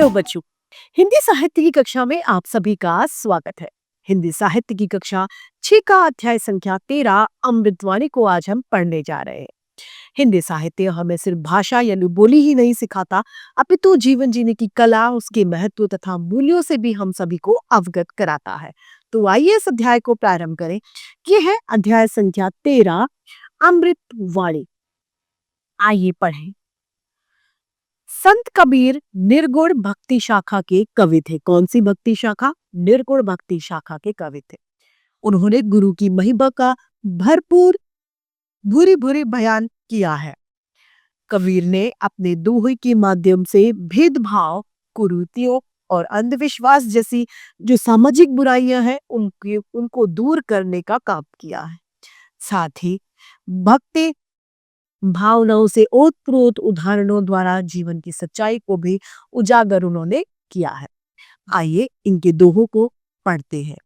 Hello बच्चों। हिंदी साहित्य की कक्षा में आप सभी का स्वागत है। हिंदी साहित्य की कक्षा 6 का अध्याय संख्या 13 अमृतवाणी को आज हम पढ़ने जा रहे हैं। हिंदी साहित्य हमें सिर्फ भाषा यानी बोली ही नहीं सिखाता, अपितु जीवन जीने की कला, उसके महत्व तथा मूल्यों से भी हम सभी को अवगत कराता है। तो आइए इस अध्याय को प्रारंभ करें। ये है अध्याय संख्या 13 अमृतवाणी। आइए पढ़ें। संत कबीर निर्गुण भक्ति शाखा के कवि थे। कौन सी भक्ति शाखा? निर्गुण भक्ति शाखा के कवि थे। उन्होंने गुरु की महिमा का भरपूर भूरी भूरी बयान किया है। कबीर ने अपने दोहे के माध्यम से भेदभाव, कुरीतियों और अंधविश्वास जैसी जो सामाजिक बुराइयां हैं उनको दूर करने का काम किया है। साथ ही भक्ति भावनाओं से ओतप्रोत उदाहरणों द्वारा जीवन की सच्चाई को भी उजागर उन्होंने किया है। आइए इनके दोहों को पढ़ते हैं।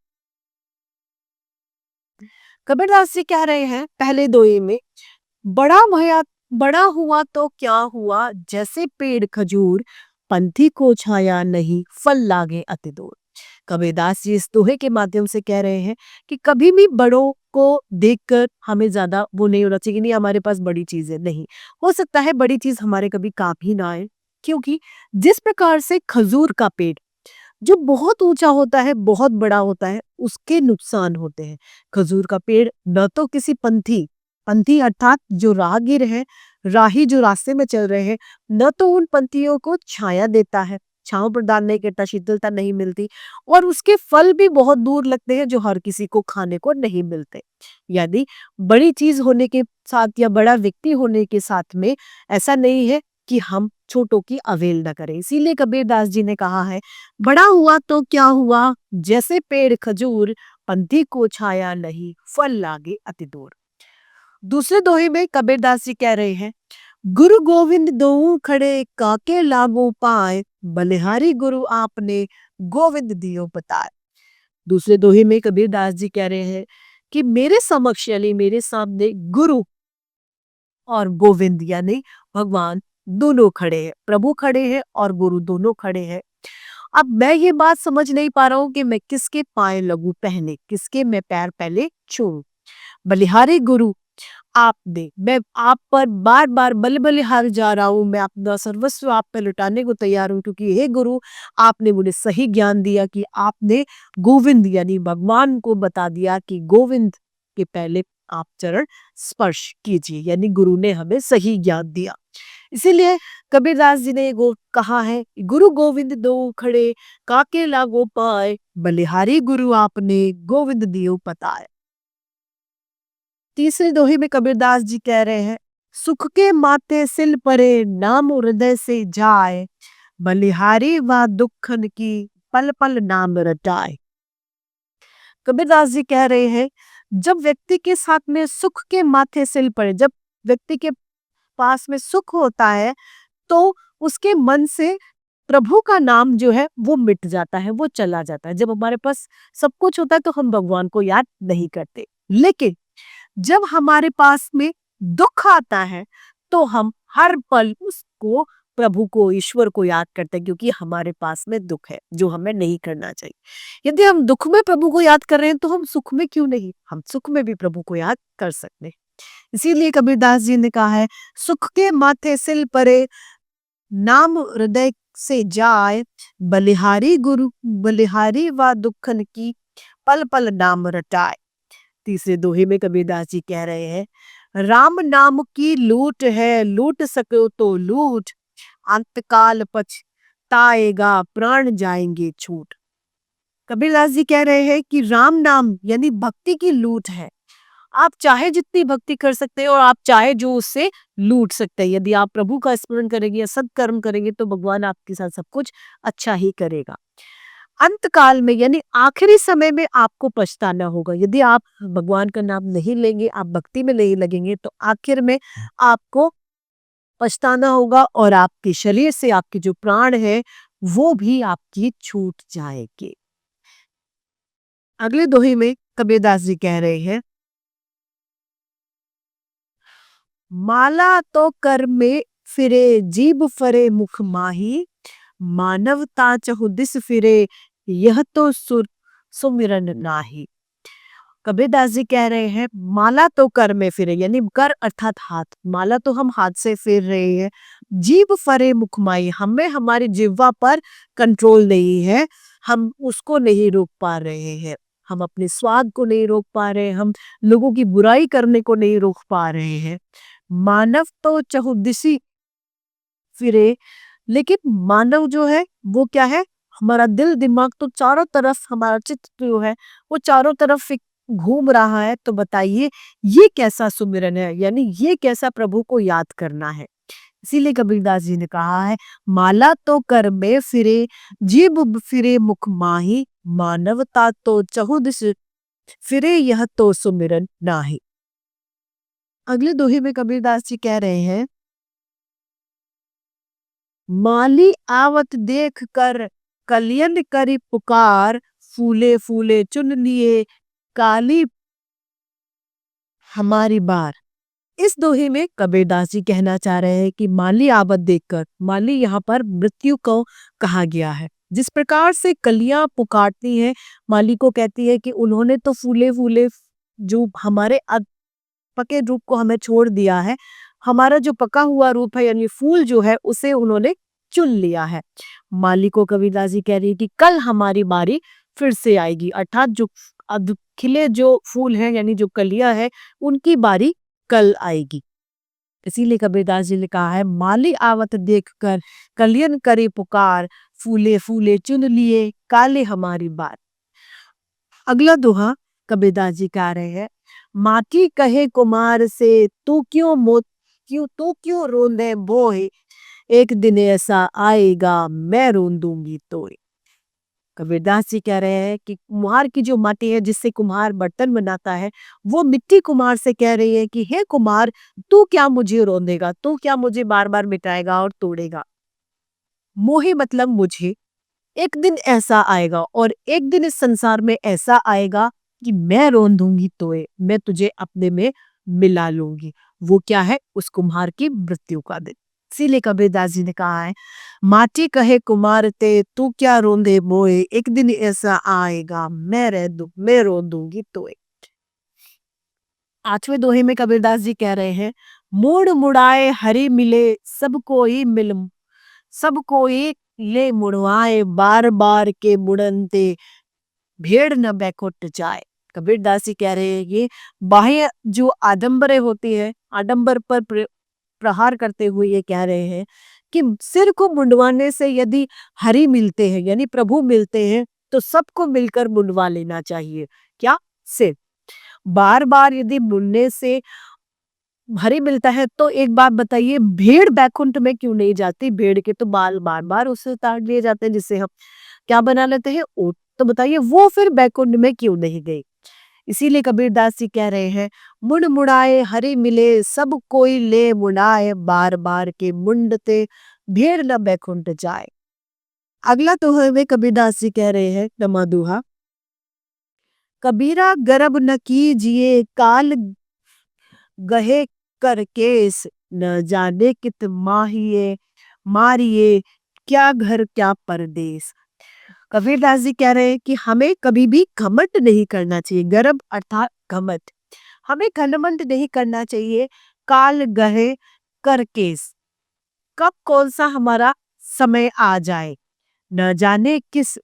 कबीरदास जी कह रहे हैं पहले दोहे में, बड़ा हुआ तो क्या हुआ, जैसे पेड़ खजूर, पंथी को छाया नहीं, फल लागे अति दूर। कबीरदास जी इस दोहे के माध्यम से कह रहे हैं कि कभी भी बड़ों को देखकर हमें ज्यादा वो नहीं होना चाहिए कि नहीं हमारे पास बड़ी चीज है। नहीं, हो सकता है बड़ी चीज हमारे कभी काम ही ना आए, क्योंकि जिस प्रकार से खजूर का पेड़ जो बहुत ऊंचा होता है, बहुत बड़ा होता है, उसके नुकसान होते हैं। खजूर का पेड़ न तो किसी पंथी पंथी अर्थात जो राहगीर है, राही जो रास्ते में चल रहे हैं, न तो उन पंथियों को छाया देता है, छांव प्रदान नहीं करता, शीतलता नहीं मिलती, और उसके फल भी बहुत दूर लगते हैं जो हर किसी को खाने को नहीं मिलते। यानी बड़ी चीज होने के साथ या बड़ा व्यक्ति होने के साथ में ऐसा नहीं है कि हम छोटों की अवहेलना करें। इसीलिए कबीरदास जी ने कहा है, बड़ा हुआ तो क्या हुआ, जैसे पेड़ खजूर, पंथी को छाया नहीं, फल लागे अति दूर। दूसरे दोहे में कबीरदास जी कह रहे हैं, गुरु गोविंद दोऊ खड़े, काके लागो पाए, बलिहारी गुरु आपने, गोविंद दियो बताए। दूसरे दोहे में कबीरदास जी कह रहे हैं कि मेरे समक्ष यानी मेरे सामने गुरु और गोविंद यानी भगवान दोनों खड़े हैं, प्रभु खड़े हैं और गुरु दोनों खड़े हैं। अब मैं ये बात समझ नहीं पा रहा हूं कि मैं किसके पाए लगू पहने, किसके मैं पैर पहले छूऊं। बलिहारी गुरु आपने, मैं आप पर बार बार बलिहार जा रहा हूं, मैं अपना सर्वस्व आप पे लुटाने को तैयार हूं, क्योंकि हे गुरु आपने मुझे सही ज्ञान दिया कि आपने गोविंद यानी भगवान को बता दिया कि गोविंद के पहले आप चरण स्पर्श कीजिए, यानी गुरु ने हमें सही ज्ञान दिया। इसीलिए कबीरदास जी ने वो कहा है, गुरु गोविंद दो खड़े, काके लागो पाए, बलिहारी गुरु आपने, गोविंद दियो पताए। तीसरे दोहे में कबीरदास जी कह रहे हैं, सुख के माथे सिल परे, नाम हृदय से जाए, बलिहारी व दुखन की, पल पल नाम रटाए। कबीरदास जी कह रहे हैं, जब व्यक्ति के साथ में सुख के माथे सिल पड़े, जब व्यक्ति के पास में सुख होता है तो उसके मन से प्रभु का नाम जो है वो मिट जाता है, वो चला जाता है। जब हमारे पास सब कुछ होता है तो हम भगवान को याद नहीं करते, लेकिन जब हमारे पास में दुख आता है तो हम हर पल उसको, प्रभु को, ईश्वर को याद करते हैं, क्योंकि हमारे पास में दुख है जो हमें नहीं करना चाहिए। यदि हम दुख में प्रभु को याद कर रहे हैं तो हम सुख में क्यों नहीं, हम सुख में भी प्रभु को याद कर सकते हैं। इसीलिए कबीरदास जी ने कहा है, सुख के माथे सिल परे, नाम हृदय से जाए, बलिहारी व दुखन की, पल पल नाम रटाए। तीसरे दोहे में कबीरदास जी कह रहे हैं, राम नाम की लूट है, लूट सको तो लूट, अंतकाल पछताएगा, प्राण जाएंगे छूट। कबीरदास जी कह रहे हैं कि राम नाम यानी भक्ति की लूट है। आप चाहे जितनी भक्ति कर सकते हैं और आप चाहे जो उससे लूट सकते हैं। यदि आप प्रभु का स्मरण करेंगे या सत्कर्म करेंगे तो भगवान आपके साथ सब कुछ अच्छा ही करेगा। अंत काल में यानी आखिरी समय में आपको पछताना होगा। यदि आप भगवान का नाम नहीं लेंगे, आप भक्ति में नहीं लगेंगे, तो आखिर में आपको पछताना होगा और आपके शरीर से आपके जो प्राण है वो भी आपकी छूट जाएंगे। अगले दोहे में कबीरदास जी कह रहे हैं, माला तो कर में फिरे, जीभ फरे मुख माही, मानवता चहुदिस फिरे, यह तो सुमिरन नाही। कबीरदास जी कह रहे हैं माला तो कर में फिरे, यानी कर अर्थात हाथ, माला तो हम हाथ से फेर रहे हैं, जीभ फरे मुखमाई, हमें हमारी जिह्वा पर कंट्रोल नहीं है, हम उसको नहीं रोक पा रहे हैं, हम अपने स्वाद को नहीं रोक पा रहे हैं, हम लोगों की बुराई करने को नहीं रोक पा रहे हैं। मानव तो चहुदिशी फिरे, लेकिन मानव जो है वो क्या है, हमारा दिल दिमाग तो चारों तरफ, हमारा चित्त जो है वो चारों तरफ घूम रहा है। तो बताइए ये कैसा सुमिरन है, यानी ये कैसा प्रभु को याद करना है। इसीलिए कबीरदास जी ने कहा है माला तो कर में फिरे, जीभ फिरे मुख माही, मानवता तो चहुदिश फिरे, यह तो सुमिरन नाही। अगले दोहे में कबीरदास जी कह रहे हैं माली आवत देख कर कलियन करी पुकार, फूले फूले चुन लिए काली हमारी बार। इस दोहे में कबीरदास जी कहना चाह रहे हैं कि माली आवत देखकर, माली यहाँ पर मृत्यु को कहा गया है। जिस प्रकार से कलियां पुकारती हैं, माली को कहती है कि उन्होंने तो फूले फूले जो हमारे पके रूप को हमें छोड़ दिया है, हमारा जो पका हुआ रूप है यानी फूल जो है उसे उन्होंने चुन लिया है। माली को कबीरदास जी कह रही है कि कल हमारी बारी फिर से आएगी, अर्थात जो अब खिले जो फूल हैं यानी जो कलियां है उनकी बारी कल आएगी। इसीलिए कबीरदास जी ने कहा है माली आवत देख कर कलियन करे पुकार, फूले फूले चुन लिए काले हमारी बार। अगला दोहा कबीरदास जी कह रहे हैं माटी कहे कुमार से तू क्यों रोंदे बोए, एक दिन ऐसा आएगा मैं रोन दूंगी तोए। कबीरदास जी कह रहे हैं कि कुम्हार की जो माटी है जिससे कुम्हार बर्तन बनाता है, वो मिट्टी कुम्हार से कह रही है कि हे कुम्हार, तू क्या मुझे रोंदेगा, तू क्या मुझे बार बार मिटाएगा और तोड़ेगा। मोहे मतलब मुझे, एक दिन ऐसा आएगा और एक दिन इस संसार में ऐसा आएगा कि मैं रोन दूंगी तोए, मैं तुझे अपने में मिला लूंगी। वो क्या है, उस कुम्हार की मृत्यु का दिन। इसीलिए कबीरदास जी ने कहा है माटी कहे कुमार ते तू क्या रोंदे मोए, एक दिन ऐसा आएगा मैं रोन दूंगी तोए। आठवें दोहे में कबीरदास जी कह रहे हैं मोड़ मुड़ाए हरि मिले, सब कोई ले मुड़वाए, बार बार के मुड़नते भेड़ न बैकुट जाए। कबीरदास जी कह रहे हैं ये बाह्य जो आडंबरें होती है, आडंबर पर प्रहार करते हुए ये कह रहे हैं कि सिर को मुंडवाने से यदि हरि मिलते हैं यानी प्रभु मिलते हैं तो सबको मिलकर मुंडवा लेना चाहिए। क्या, सिर। बार बार यदि मुड़ने से हरि मिलता है तो एक बात बताइए भेड़ बैकुंठ में क्यों नहीं जाती, भेड़ के तो बाल बार बार उससे उतार लिए जाते हैं जिससे हम क्या बना लेते हैं ऊँट। तो बताइए वो फिर बैकुंठ में क्यों नहीं गई। इसीलिए कबीरदास जी कह रहे हैं मुड़ मुड़ाए हरि मिले, सब कोई ले मुड़ाए, बार बार के मुंडते भेड़ न बैकुंठ जाए। अगला दोहा में कबीरदास जी कह रहे हैं नमा दोहा कबीरा गर्भ न कीजिए काल गहे कर केस, न जाने कित माहिए मारिए, क्या घर क्या परदेस। कबीरदास जी कह रहे हैं कि हमें कभी भी घमंड नहीं करना चाहिए, गर्व अर्थात घमंड, हमें घमंड नहीं करना चाहिए। काल गहे कर केस, कब कौन सा हमारा समय आ जाए, न जाने किस,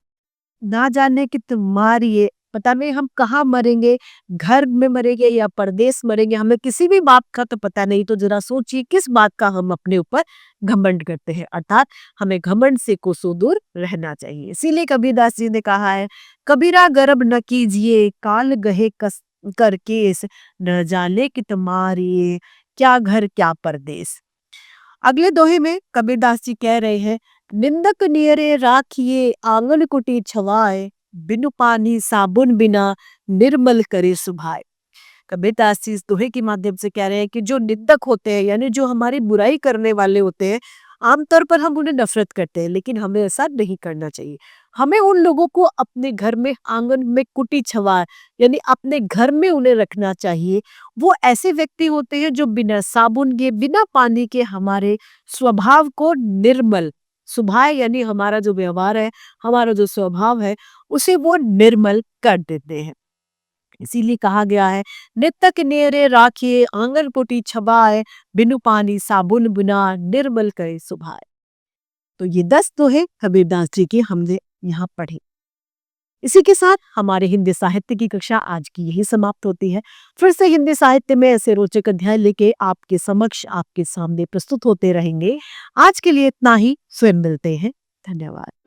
ना जाने कि तुम्हारी ये पता नहीं हम कहाँ मरेंगे, घर में मरेंगे या परदेश मरेंगे, हमें किसी भी बात का तो पता नहीं। तो जरा सोचिए किस बात का हम अपने ऊपर घमंड करते हैं, अर्थात हमें घमंड से कोसों दूर रहना चाहिए। इसीलिए कबीरदास जी ने कहा है कबीरा गर्भ न कीजिए काल गहे कस कर केस, न जाने कि तुम्हारी क्या घर क्या परदेश। अगले दोहे में कबीरदास जी कह रहे हैं निंदक नियरे राखिए आंगन कुटी छवाए, बिनु पानी साबुन बिना निर्मल करे सुभाए। कबीरदास जी इस दोहे के माध्यम से कह रहे हैं कि जो निंदक होते हैं यानी जो हमारी बुराई करने वाले होते हैं, आमतौर पर हम उन्हें नफरत करते हैं, लेकिन हमें ऐसा नहीं करना चाहिए। हमें उन लोगों को अपने घर में आंगन में कुटी छवा यानी अपने घर में उन्हें रखना चाहिए। वो ऐसे व्यक्ति होते हैं जो बिना साबुन के बिना पानी के हमारे स्वभाव को निर्मल सुभाए यानी हमारा जो व्यवहार है, हमारा जो स्वभाव है, उसे वो निर्मल कर देते हैं। इसीलिए कहा गया है, नित्तक नेरे राखिए आंगन पोटी छबाए, बिनु पानी साबुन बिना निर्मल करे सुभाए। तो ये 10 दोहे कबीरदास जी की हमने यहाँ पढ़े। इसी के साथ हमारे हिंदी साहित्य की कक्षा आज की यही समाप्त होती है। फिर से हिंदी साहित्य में ऐसे रोचक अध्याय लेके आपके समक्ष, आपके सामने प्रस्तुत होते रहेंगे। आज के लिए इतना ही, फिर मिलते हैं। धन्यवाद।